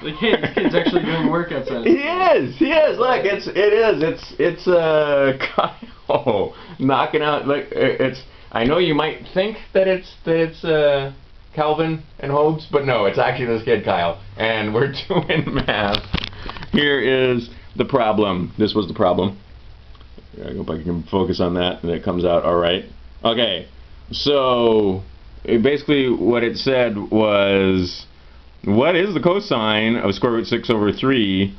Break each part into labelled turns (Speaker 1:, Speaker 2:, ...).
Speaker 1: The kid's actually doing work outside.
Speaker 2: He is. Look, it's Kyle knocking out. Like it's. I know you might think that it's Calvin and Hobbes, but no, it's actually this kid Kyle, and we're doing math. Here is the problem. This was the problem. I hope I can focus on that, and it comes out all right. Okay, so basically what it said was, what is the cosine of square root 6 over 3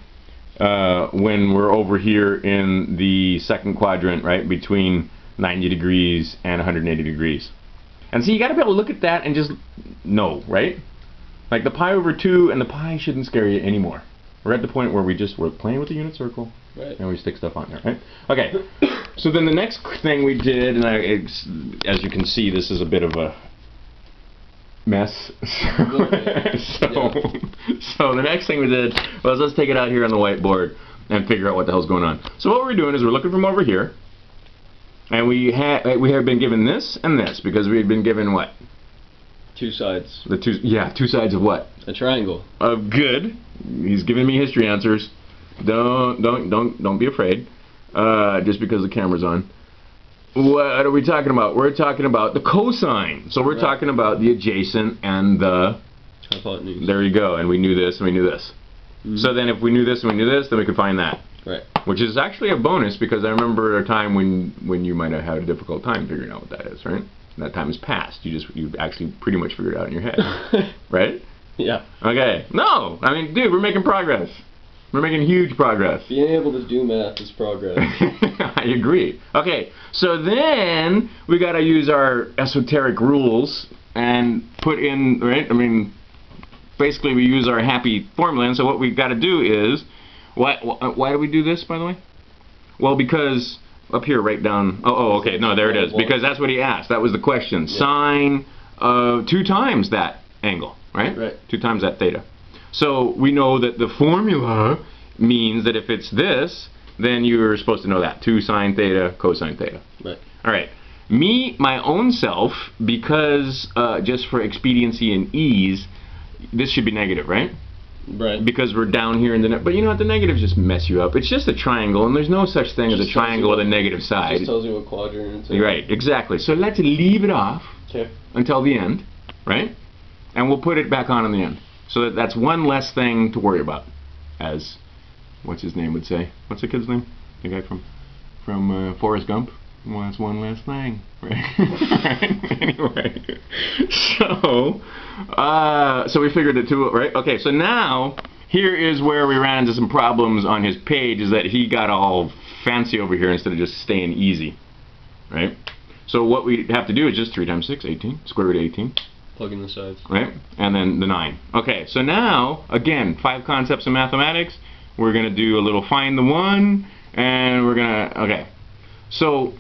Speaker 2: when we're over here in the second quadrant, right, between 90 degrees and 180 degrees. And so you got to be able to look at that and just know, right? Like the pi over 2 and the pi shouldn't scare you anymore. We're at the point where we're playing with the unit circle,
Speaker 1: right,
Speaker 2: and we stick stuff on there, right? Okay, so then the next thing we did, and as you can see, this is a bit of a mess. So the next thing we did was let's take it out here on the whiteboard and figure out what the hell's going on. So what we're doing is we're looking from over here, and we have been given this and this because we had been given what?
Speaker 1: Two sides.
Speaker 2: Two sides of what?
Speaker 1: A triangle.
Speaker 2: Of good. He's giving me history answers. Don't be afraid. Just because the camera's on. What are we talking about? We're talking about the cosine. So we're talking about the adjacent and the
Speaker 1: hypotenuse.
Speaker 2: There you go. And we knew this and we knew this. Mm-hmm. So then if we knew this and we knew this, then we could find that.
Speaker 1: Right.
Speaker 2: Which is actually a bonus because I remember a time when you might have had a difficult time figuring out what that is, right? And that time is past. You actually pretty much figured it out in your head. Right?
Speaker 1: Yeah.
Speaker 2: Okay. No! I mean, dude, we're making progress. We're making huge progress.
Speaker 1: Being able to do math is progress.
Speaker 2: I agree. Okay, so then we got to use our esoteric rules and put in, right? I mean, basically we use our happy formula, and so what we've got to do is, why do we do this, by the way? Well, because up here, right down. Oh, okay. No, there it is. Because that's what he asked. That was the question. Yeah. Sine 2 times that angle, right?
Speaker 1: Right.
Speaker 2: 2 times that theta. So we know that the formula means that if it's this, then you're supposed to know that. 2 sine theta, cosine theta.
Speaker 1: Right.
Speaker 2: All right. Me, my own self, because just for expediency and ease, this should be negative, right?
Speaker 1: Right.
Speaker 2: Because we're down here in the but you know what, the negatives just mess you up. It's just a triangle, and there's no such thing as a triangle with a negative side.
Speaker 1: It just tells you what quadrant it's in.
Speaker 2: Right, exactly. So let's leave it off until the end, right? And we'll put it back on in the end. So that's one less thing to worry about, as what's his name would say. What's the kid's name? The guy from Forrest Gump. Well, that's one less thing, right? Anyway, so we figured it too, right? Okay, so now here is where we ran into some problems on his page. Is that he got all fancy over here instead of just staying easy, right? So what we have to do is just 3 times 6, 18, square root of 18.
Speaker 1: Plug in the sides.
Speaker 2: Right? And then the 9. Okay, so now, again, 5 concepts of mathematics. We're going to do a little find the one, and we're going to, okay. So,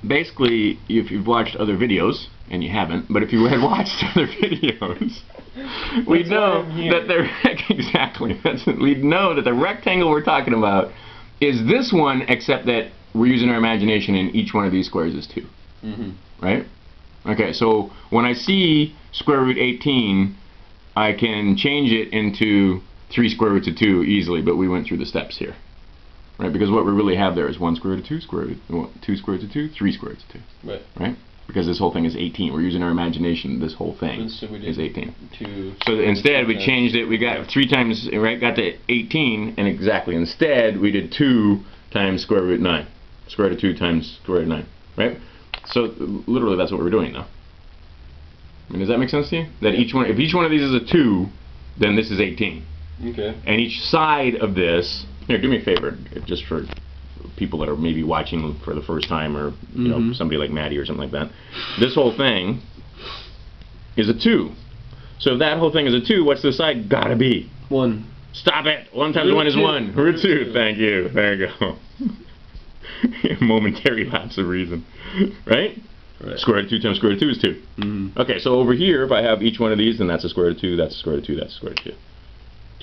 Speaker 2: basically, if you've watched other videos, and you haven't, but if you had watched other videos, we'd know that we'd know that the rectangle we're talking about is this one, except that we're using our imagination, and each one of these squares is 2.
Speaker 1: Mm-hmm.
Speaker 2: Right? Okay, so when I see square root 18, I can change it into 3 square roots of 2 easily, but we went through the steps here. Right? Because what we really have there is 1 square root of 2, 2 square roots of 2, 3 square roots of 2.
Speaker 1: Right.
Speaker 2: Right? Because this whole thing is 18. We're using our imagination. This whole thing is 18. So instead we changed it. We got 3 times, right? Got to 18, and exactly. Instead we did 2 times square root 9. Square root of 2 times square root of 9. Right? So literally that's what we're doing now. I mean, does that make sense to you? That if each one of these is a 2, then this is 18.
Speaker 1: Okay.
Speaker 2: And each side of this, here, do me a favor, just for people that are maybe watching for the first time, or you know, somebody like Maddie or something like that. This whole thing is a 2. So if that whole thing is a 2, what's the side gotta be?
Speaker 1: 1.
Speaker 2: Stop it! 1 times 1 is 1. Root 2. Thank you. There you go. Momentary lapse of reason. Right?
Speaker 1: Right.
Speaker 2: Square root of 2 times square root of 2 is 2.
Speaker 1: Mm-hmm.
Speaker 2: Okay, so over here, if I have each one of these, then that's a square root of 2, that's a square root of 2, that's a square root of 2.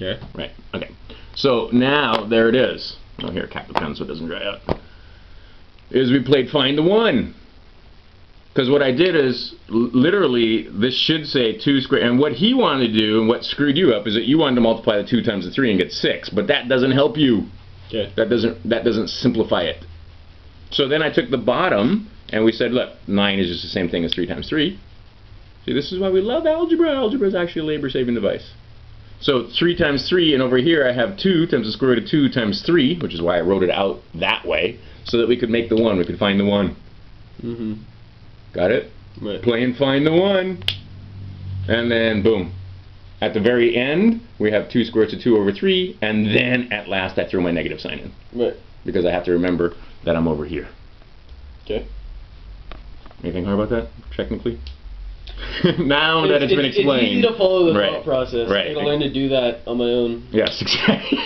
Speaker 1: Okay.
Speaker 2: Right. Okay. So now, there it is. Oh, here, cap the pen so it doesn't dry out. Is we played find the one. Because what I did is, literally, this should say 2 squared, and what he wanted to do, and what screwed you up, is that you wanted to multiply the 2 times the 3 and get 6, but that doesn't help you.
Speaker 1: Okay.
Speaker 2: That doesn't simplify it. So then I took the bottom, and we said, look, 9 is just the same thing as 3 times 3. See, this is why we love algebra. Algebra is actually a labor-saving device. So 3 times 3, and over here I have 2 times the square root of 2 times 3, which is why I wrote it out that way, so that we could make the 1, we could find the 1.
Speaker 1: Mm-hmm.
Speaker 2: Got it?
Speaker 1: Right.
Speaker 2: Play and find the 1. And then, boom. At the very end, we have 2 square roots of 2 over 3, and then, at last, I throw my negative sign in.
Speaker 1: Right.
Speaker 2: Because I have to remember that I'm over here.
Speaker 1: Okay.
Speaker 2: Anything hard about that, technically? Now that it's been explained.
Speaker 1: It's easy to follow the
Speaker 2: Right.
Speaker 1: thought process.
Speaker 2: Right.
Speaker 1: I'm going to learn to do that on my own.
Speaker 2: Yes,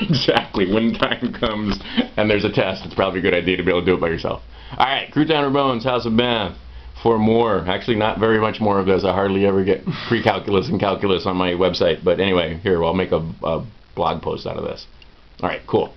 Speaker 2: exactly. When time comes and there's a test, it's probably a good idea to be able to do it by yourself. Alright, Crewton Ramone's House of Math. For more, actually not very much more of this. I hardly ever get pre-calculus and calculus on my website. But anyway, here, I'll make a blog post out of this. Alright, cool.